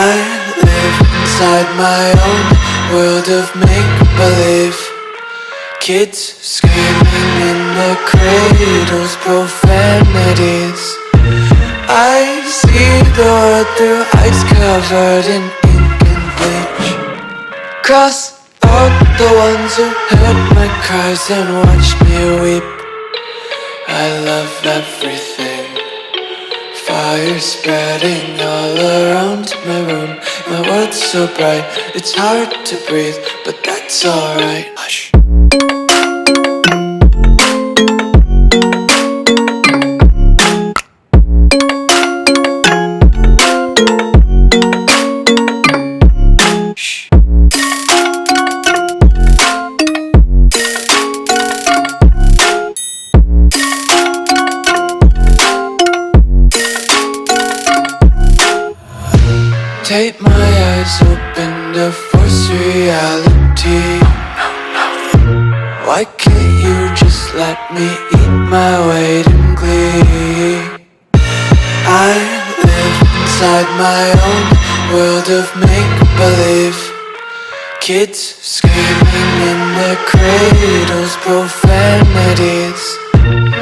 I live inside my own world of make-believe. Kids screaming in their cradles, profanities. I see the world through eyes covered in ink and bleach. Cross out the ones who heard my cries and watched me weep. I love everything. Fire spreading all around my room. My world's so bright, it's hard to breathe, but that's alright. Hush. Tape my eyes open to force reality. Why can't you just let me eat my weight in glee? I live inside my own world of make-believe. Kids screaming in their cradles, profanities.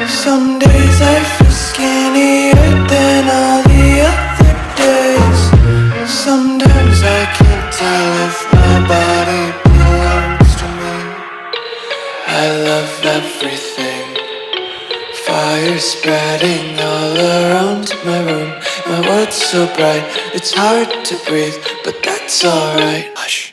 Some days I feel skinnier than all the other days. Sometimes I can't tell if my body belongs to me. I love everything. Fire spreading all around my room. My world's so bright, it's hard to breathe, but that's alright. Hush.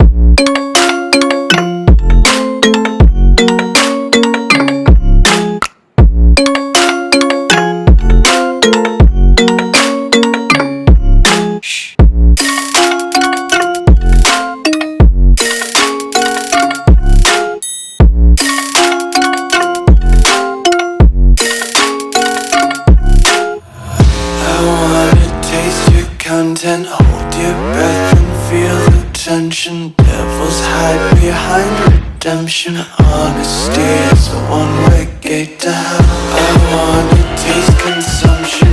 Content, hold your breath and feel the tension. Devils hide behind redemption. Honesty is a one-way gate to hell. I wanna taste consumption.